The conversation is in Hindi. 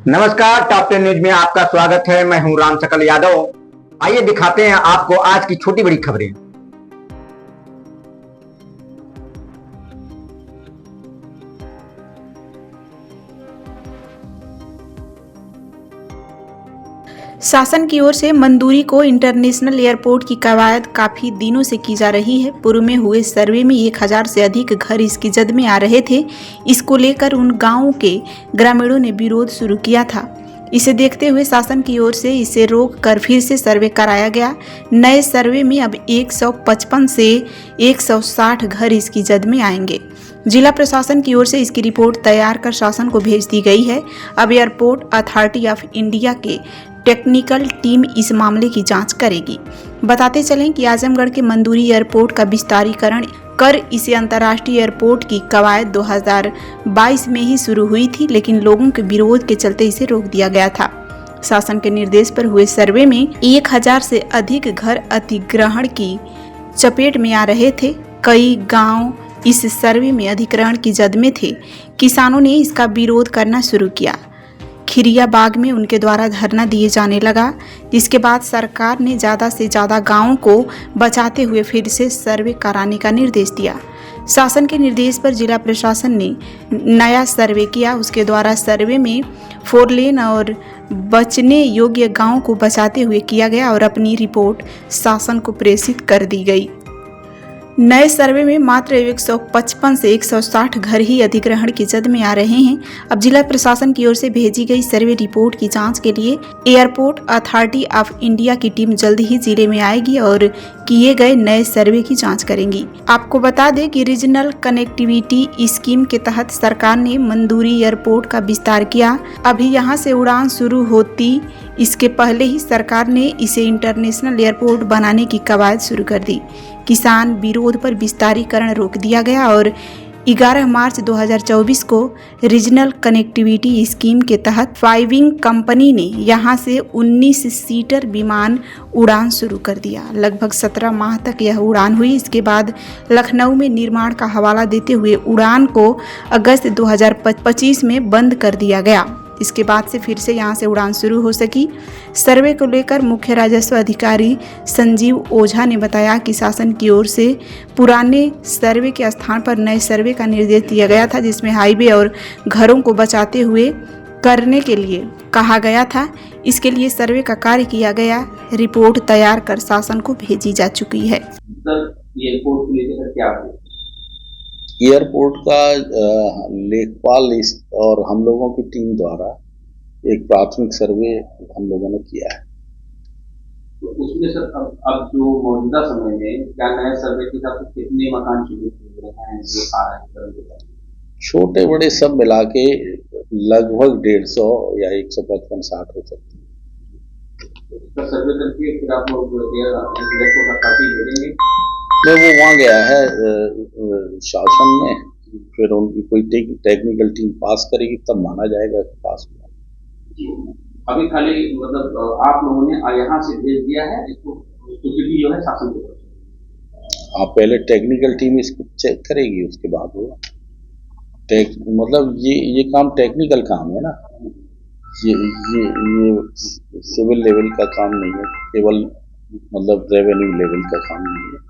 नमस्कार, टॉप 10 न्यूज में आपका स्वागत है। मैं हूं राम सकल यादव। आइए दिखाते हैं आपको आज की छोटी बड़ी खबरें। शासन की ओर से मंदूरी को इंटरनेशनल एयरपोर्ट की कवायद काफी दिनों से की जा रही है। पूर्व में हुए सर्वे में 1000 से अधिक घर इसकी जद में आ रहे थे। इसको लेकर उन गांवों के ग्रामीणों ने विरोध शुरू किया था। इसे देखते हुए शासन की ओर से इसे रोक कर फिर से सर्वे कराया गया। नए सर्वे में अब 155 से 160 घर इसकी जद में आएंगे। जिला प्रशासन की ओर से इसकी रिपोर्ट तैयार कर शासन को भेज दी गई है। अब एयरपोर्ट अथॉरिटी ऑफ इंडिया के टेक्निकल टीम इस मामले की जांच करेगी। बताते चलें कि आजमगढ़ के मंदूरी एयरपोर्ट का विस्तारीकरण कर इसे अंतर्राष्ट्रीय एयरपोर्ट की कवायद 2022 में ही शुरू हुई थी, लेकिन लोगों के विरोध के चलते इसे रोक दिया गया था। शासन के निर्देश पर हुए सर्वे में 1000 से अधिक घर अधिग्रहण की चपेट में आ रहे थे। कई गांव इस सर्वे में अधिग्रहण की जद में थे। किसानों ने इसका विरोध करना शुरू किया। खिरिया बाग में उनके द्वारा धरना दिए जाने लगा, जिसके बाद सरकार ने ज़्यादा से ज़्यादा गांवों को बचाते हुए फिर से सर्वे कराने का निर्देश दिया। शासन के निर्देश पर जिला प्रशासन ने नया सर्वे किया। उसके द्वारा सर्वे में 4 लेन और बचने योग्य गांवों को बचाते हुए किया गया और अपनी रिपोर्ट शासन को प्रेषित कर दी गई। नए सर्वे में मात्र 155 से 160 घर ही अधिग्रहण की जद में आ रहे हैं। अब जिला प्रशासन की ओर से भेजी गई सर्वे रिपोर्ट की जांच के लिए एयरपोर्ट अथॉरिटी ऑफ इंडिया की टीम जल्द ही जिले में आएगी और किए गए नए सर्वे की जांच करेंगी। आपको बता दें कि रीजनल कनेक्टिविटी स्कीम के तहत सरकार ने मंदूरी एयरपोर्ट का विस्तार किया। अभी यहां से उड़ान शुरू होती इसके पहले ही सरकार ने इसे इंटरनेशनल एयरपोर्ट बनाने की कवायद शुरू कर दी। किसान विरोध पर विस्तारीकरण रोक दिया गया और 11 मार्च 2024 को रीजनल कनेक्टिविटी स्कीम के तहत फ्लाइंग कंपनी ने यहां से 19 सीटर विमान उड़ान शुरू कर दिया। लगभग 17 माह तक यह उड़ान हुई। इसके बाद लखनऊ में निर्माण का हवाला देते हुए उड़ान को अगस्त 2025 में बंद कर दिया गया। इसके बाद से फिर से यहां से उड़ान शुरू हो सकी। सर्वे को लेकर मुख्य राजस्व अधिकारी संजीव ओझा ने बताया कि शासन की ओर से पुराने सर्वे के स्थान पर नए सर्वे का निर्देश दिया गया था, जिसमें हाईवे और घरों को बचाते हुए करने के लिए कहा गया था। इसके लिए सर्वे का कार्य किया गया। रिपोर्ट तैयार कर शासन को भेजी जा चुकी है। एयरपोर्ट का लेखपाल और हम लोगों की टीम द्वारा एक प्राथमिक सर्वे हम लोगों ने किया है। तो उसमें सर अब जो मौजूदा समय में क्या नए सर्वे के साथ कितने मकान हैं जो आ रहे हैं? छोटे बड़े सब मिला के लगभग 150 या 155-160 हो सकते हैं। सर्वे करके फिर आप लोग एयरपोर्ट अथॉरिटी भेजेंगे? नहीं, वो वहाँ गया है शासन में, फिर उनकी कोई टेक्निकल टीम पास करेगी तब माना जाएगा कि पास हुआ। अभी खाली मतलब आप लोगों ने यहाँ से भेज दिया है इसको, स्वीकृति जो है शासन की तरफ से? आप पहले टेक्निकल टीम इसको चेक करेगी, उसके बाद होगा। मतलब ये काम टेक्निकल काम है ना, ये सिविल लेवल का काम नहीं है, केवल मतलब रेवेन्यू लेवल का काम नहीं है।